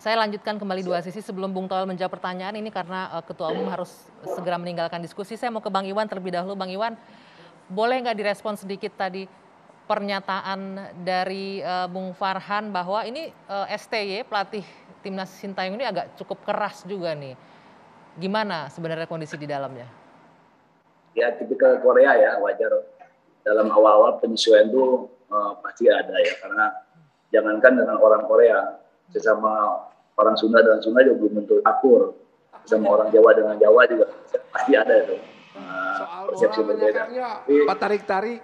Saya lanjutkan kembali dua sisi sebelum Bung Toel menjawab pertanyaan ini karena Ketua Umum harus segera meninggalkan diskusi. Saya mau ke Bang Iwan terlebih dahulu. Bang Iwan, boleh nggak direspon sedikit tadi pernyataan dari Bung Farhan bahwa ini STY pelatih timnas Sintayong ini agak cukup keras juga nih. Gimana sebenarnya kondisi di dalamnya? Ya tipikal Korea ya, wajar. Dalam awal-awal penyesuaian itu pasti ada ya, karena jangankan dengan orang Korea, sesama orang Sunda dengan Sunda juga belum tentu akur. Sama orang Jawa dengan Jawa juga pasti ada itu persepsi berbeda. Pak tarik-tarik.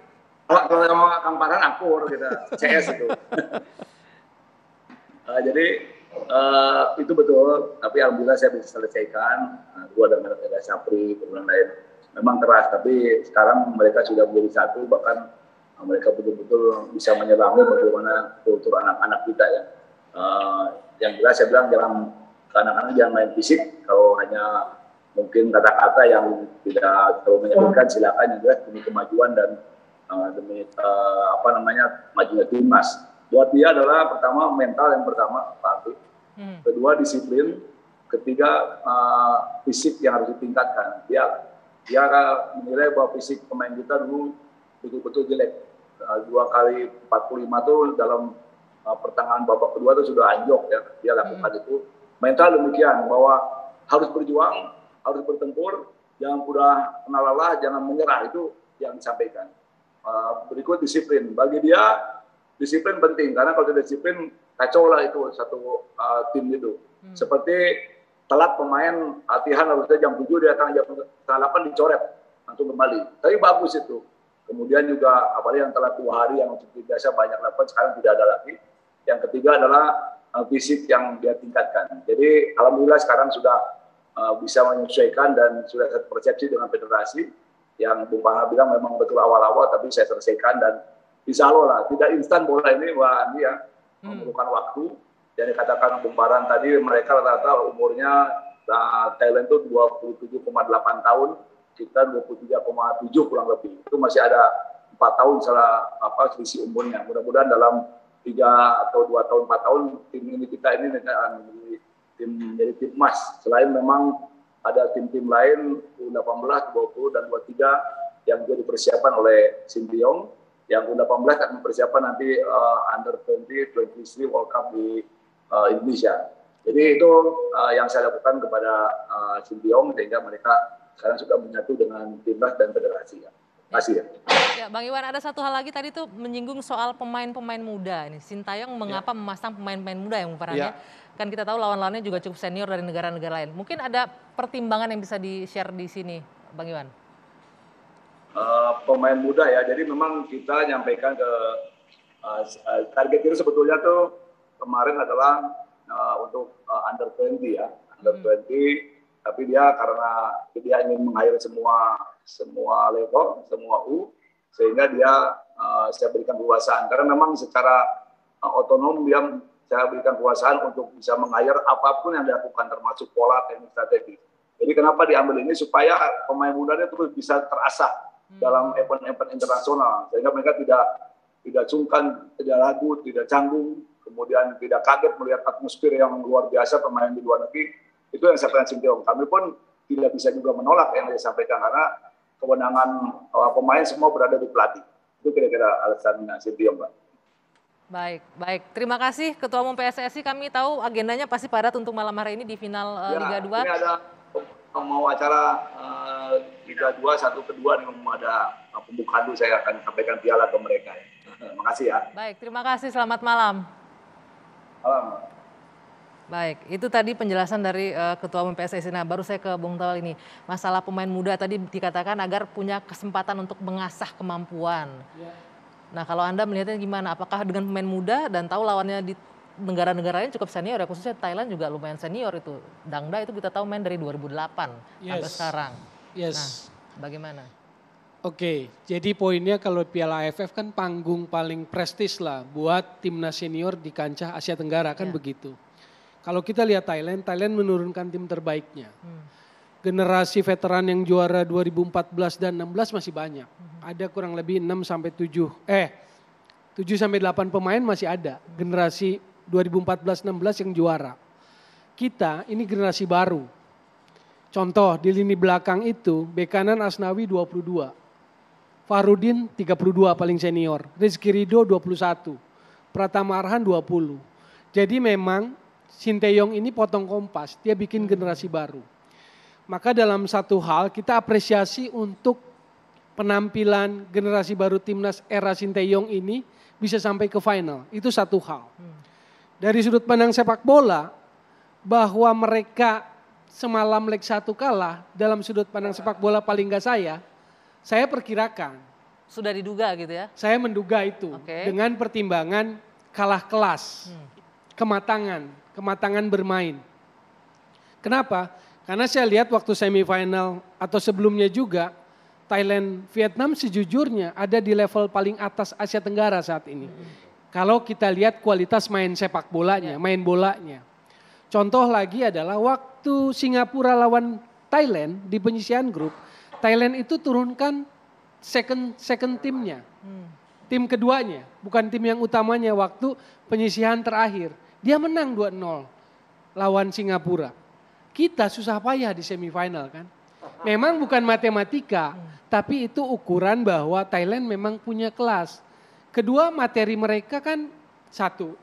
Kalau sama Kang Farhan akur kita, CS itu. Jadi itu betul, tapi alhamdulillah saya bisa selesaikan. Gua dengan Eda Sapri, kemudian lain. Memang keras, tapi sekarang mereka sudah menjadi satu, bahkan mereka betul-betul bisa menyelami bagaimana kultur anak-anak kita ya. Yang jelas saya bilang anak-anak jangan main fisik, kalau hanya mungkin kata-kata yang tidak terlalu menyebutkan silakan, yang jelas demi kemajuan dan demi majunya timnas. Buat dia adalah pertama mental yang pertama, Pak Arti. Kedua disiplin, ketiga fisik yang harus ditingkatkan. Dia menilai bahwa fisik pemain kita dulu betul-betul jelek. 2 kali 45 tuh dalam pertengahan babak kedua itu sudah anjlok ya. Dia lakukan itu. Mental demikian, bahwa harus berjuang, harus bertempur, jangan mudah kena lelah, jangan menyerah, itu yang disampaikan. Berikut disiplin. Bagi dia disiplin penting, karena kalau tidak disiplin kacau lah itu satu tim itu. Seperti telat pemain latihan harusnya jam 7, dia datang jam 8 dicoret langsung kembali. Tapi bagus itu. Kemudian juga apalagi yang telat 2 hari yang seperti biasa banyak lakukan, sekarang tidak ada lagi. Yang ketiga adalah fisik yang dia tingkatkan. Jadi alhamdulillah sekarang sudah bisa menyesuaikan dan sudah persepsi dengan federasi. Yang Bung Farhan bilang memang betul awal-awal, tapi saya selesaikan dan insya Allah lah. Tidak instan bola ini, Mbak Andi ya, memerlukan waktu. Yang dikatakan Bung Farhan tadi, mereka rata-rata umurnya Thailand itu 27,8 tahun, kita 23,7 kurang lebih. Itu masih ada 4 tahun salah selisih umurnya. Mudah-mudahan dalam 3 atau 2 tahun, 4 tahun tim ini kita ini menjadi tim emas. Selain memang ada tim-tim lain U18, 20 dan 23 yang juga dipersiapkan oleh Sintayong. Yang U18 akan mempersiapkan nanti Under 20, 23 World Cup di Indonesia. Jadi itu yang saya lakukan kepada Sintayong, sehingga mereka sekarang sudah menyatu dengan timnas dan federasi. Ya. Terima kasih ya. Ya, Bang Iwan, ada satu hal lagi tadi tuh menyinggung soal pemain-pemain muda. Ini Sintayong mengapa memasang pemain-pemain muda yang perannya? Kan kita tahu lawan-lawannya juga cukup senior dari negara-negara lain. Mungkin ada pertimbangan yang bisa di-share di sini, Bang Iwan? Pemain muda ya, jadi memang kita nyampaikan ke target itu sebetulnya tuh kemarin adalah untuk Under 20 ya, Under 20, tapi dia karena dia ingin meng-hire semua level, semua U, sehingga saya berikan kekuasaan, karena memang secara otonom saya berikan kekuasaan untuk bisa meng-hire apapun yang dilakukan, termasuk pola, teknik, strategi. Jadi kenapa diambil ini, supaya pemain mudanya terus bisa terasah dalam event-event internasional, sehingga mereka tidak sungkan, tidak ragu, tidak canggung, kemudian tidak kaget melihat atmosfer yang luar biasa pemain di luar negeri. Itu yang saya sampaikan Sintayong. Kami pun tidak bisa juga menolak yang saya sampaikan, karena kewenangan pemain semua berada di pelatih. Itu kira-kira alasan Sintayong, Mbak. Baik. Terima kasih Ketua Umum PSSI. Kami tahu agendanya pasti padat untuk malam hari ini di final Liga 2. Ini ada mau acara Liga 2 1 kedua nih, ada pembukaan dulu, saya akan sampaikan piala ke mereka. Terima kasih ya. Baik, terima kasih. Selamat malam. Malam. Baik, itu tadi penjelasan dari Ketua Umum PSSI. Nah, baru saya ke Bung Toel ini. Masalah pemain muda tadi dikatakan agar punya kesempatan untuk mengasah kemampuan. Nah, kalau Anda melihatnya gimana? Apakah dengan pemain muda dan tahu lawannya di negara-negara lain cukup senior ya, khususnya Thailand juga lumayan senior itu. Dangda itu kita tahu main dari 2008 sampai sekarang. Nah, bagaimana? Oke, jadi poinnya kalau Piala AFF kan panggung paling prestis lah buat timnas senior di kancah Asia Tenggara kan begitu. Kalau kita lihat Thailand menurunkan tim terbaiknya. Generasi veteran yang juara 2014 dan 16 masih banyak. Ada kurang lebih 7 sampai 8 pemain masih ada. Generasi 2014-16 yang juara. kita ini generasi baru. Contoh di lini belakang itu bek kanan Asnawi 22. Farudin 32 paling senior. Rizky Ridho 21. Pratama Arhan 20. Jadi memang Sinteyong ini potong kompas. Dia bikin generasi baru. Maka dalam satu hal kita apresiasi untuk penampilan generasi baru timnas era Sinteyong ini bisa sampai ke final. Itu satu hal. Dari sudut pandang sepak bola bahwa mereka semalam leg 1 kalah dalam sudut pandang sepak bola paling enggak saya perkirakan. Sudah diduga gitu ya? Saya menduga itu dengan pertimbangan kalah kelas, kematangan bermain. Kenapa? Karena saya lihat waktu semifinal atau sebelumnya juga Thailand, Vietnam sejujurnya ada di level paling atas Asia Tenggara saat ini. Kalau kita lihat kualitas main sepak bolanya, main bolanya. Contoh lagi adalah waktu Singapura lawan Thailand di penyisihan grup, Thailand itu turunkan second timnya, tim keduanya, bukan tim yang utamanya waktu penyisihan terakhir. Dia menang 2-0 lawan Singapura. Kita susah payah di semifinal kan. Memang bukan matematika, tapi itu ukuran bahwa Thailand memang punya kelas. Kedua, materi mereka kan satu,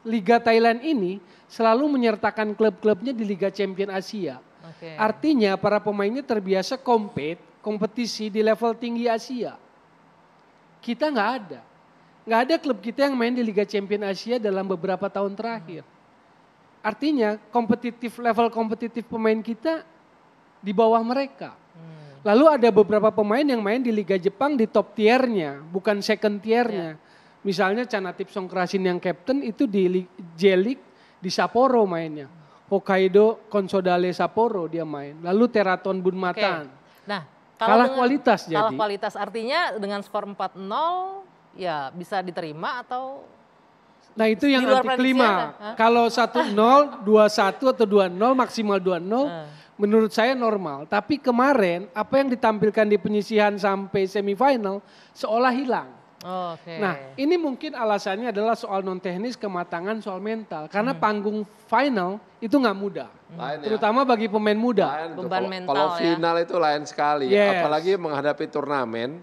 Liga Thailand ini selalu menyertakan klub-klubnya di Liga Champion Asia. Artinya para pemainnya terbiasa kompetisi di level tinggi Asia. Kita nggak ada. Nggak ada klub kita yang main di Liga Champion Asia dalam beberapa tahun terakhir. Artinya level kompetitif pemain kita di bawah mereka. Lalu ada beberapa pemain yang main di Liga Jepang di top tiernya, bukan second tiernya. Misalnya Chanatip Songkrasin yang captain itu di J-League di Sapporo mainnya. Hokkaido Consodale Sapporo dia main. Lalu Teraton Bunmatan. Nah, kalah kualitas jadi. Kalah kualitas artinya dengan skor 4-0 ya bisa diterima atau nah itu yang anti klima. Kalau 1-0, 2-1 atau 2-0 maksimal 2-0 menurut saya normal. Tapi kemarin apa yang ditampilkan di penyisihan sampai semifinal seolah hilang. Nah ini mungkin alasannya adalah soal non teknis, kematangan, soal mental. Karena panggung final itu nggak mudah. Terutama bagi pemain muda. Beban mental kalau final itu lain sekali. Apalagi menghadapi turnamen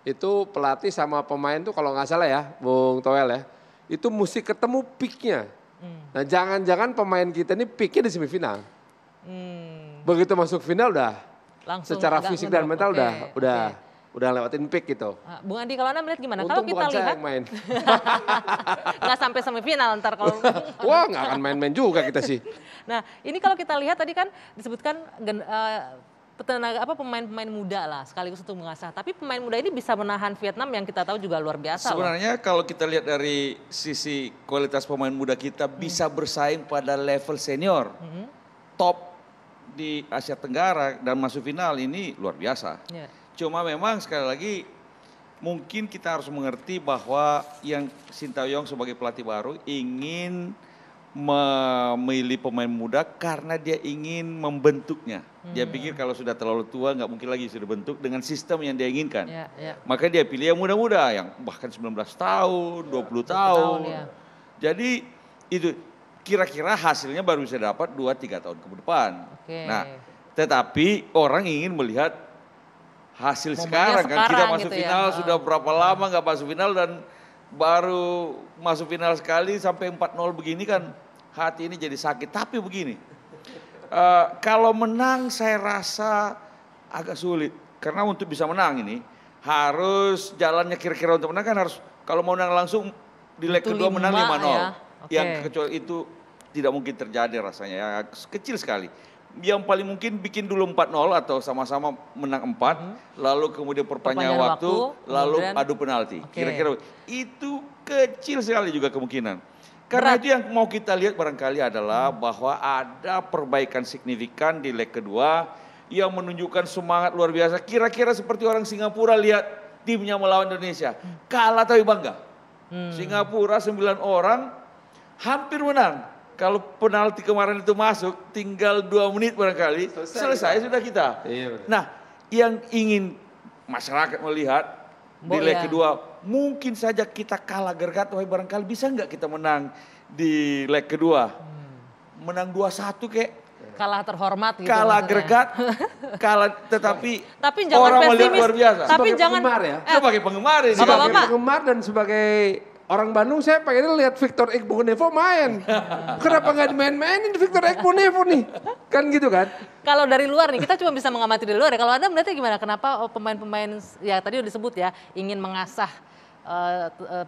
itu pelatih sama pemain tuh kalau nggak salah ya Bung Toel ya. Itu mesti ketemu peaknya. Nah jangan-jangan pemain kita ini peaknya di semifinal. Begitu masuk final udah langsung secara fisik dan mental udah lewatin peak gitu. Bung Andi kalau Anda melihat gimana? Untung kalau kita lihat yang main. Nggak sampai semifinal ntar kalau. Wah nggak akan main-main juga kita sih. Nah ini kalau kita lihat tadi kan disebutkan pemain-pemain muda lah sekaligus untuk mengasah. Tapi pemain muda ini bisa menahan Vietnam yang kita tahu juga luar biasa. Sebenarnya kalau kita lihat dari sisi kualitas pemain muda kita bisa bersaing pada level senior. Top di Asia Tenggara dan masuk final ini luar biasa. Cuma memang sekali lagi mungkin kita harus mengerti bahwa yang Sinteyong sebagai pelatih baru ingin memilih pemain muda karena dia ingin membentuknya. Dia pikir kalau sudah terlalu tua nggak mungkin lagi sudah bentuk dengan sistem yang dia inginkan. Maka dia pilih yang muda-muda yang bahkan 19 tahun, 20 tahun. Jadi itu kira-kira hasilnya baru bisa dapat 2-3 tahun ke depan. Nah, tetapi orang ingin melihat hasil sekarang kan. Kita masuk gitu final sudah berapa lama nggak masuk final dan baru masuk final sekali sampai 4-0 begini kan hati ini jadi sakit. Tapi begini, kalau menang saya rasa agak sulit. Karena untuk bisa menang ini harus jalannya kira-kira untuk menang kan harus kalau mau menang langsung di leg kedua menang 5-0. Yang kecuali itu tidak mungkin terjadi rasanya ya kecil sekali. Yang paling mungkin bikin dulu 4-0 atau sama-sama menang 4, lalu kemudian perpanjangan waktu, lalu adu penalti. Kira-kira itu kecil sekali juga kemungkinan. Karena itu yang mau kita lihat barangkali adalah bahwa ada perbaikan signifikan di leg kedua yang menunjukkan semangat luar biasa. Kira-kira seperti orang Singapura lihat timnya melawan Indonesia. Kalah tapi bangga. Singapura 9 orang hampir menang. Kalau penalti kemarin itu masuk, tinggal 2 menit barangkali, selesai sudah kita. Nah, yang ingin masyarakat melihat di leg kedua, mungkin saja kita kalah gergat, barangkali bisa nggak kita menang di leg kedua. menang 2-1 kek. Kalah terhormat gitu. Kalah maksudnya. gregat, kalah tetapi jangan orang melihat pesimis. luar biasa. Tapi Sebagai jangan penggemar ya. Sebagai penggemar ini. Sebagai Bapak-bapak. penggemar dan sebagai orang Bandung saya pengen lihat Victor Iqbal-Nevo main. Kenapa nggak dimain-mainin Victor Iqbal-Nevo nih? Kan gitu kan? Kalau dari luar nih, kita cuma bisa mengamati dari luar ya. Kalau Anda melihatnya gimana? Kenapa pemain-pemain, ya tadi udah disebut ya, ingin mengasah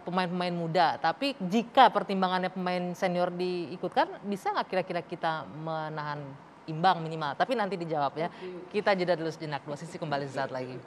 pemain-pemain muda. Tapi jika pertimbangannya pemain senior diikutkan, bisa nggak kira-kira kita menahan imbang minimal? Tapi nanti dijawab ya. Kita jeda dulu sejenak, dua sisi kembali sesaat lagi.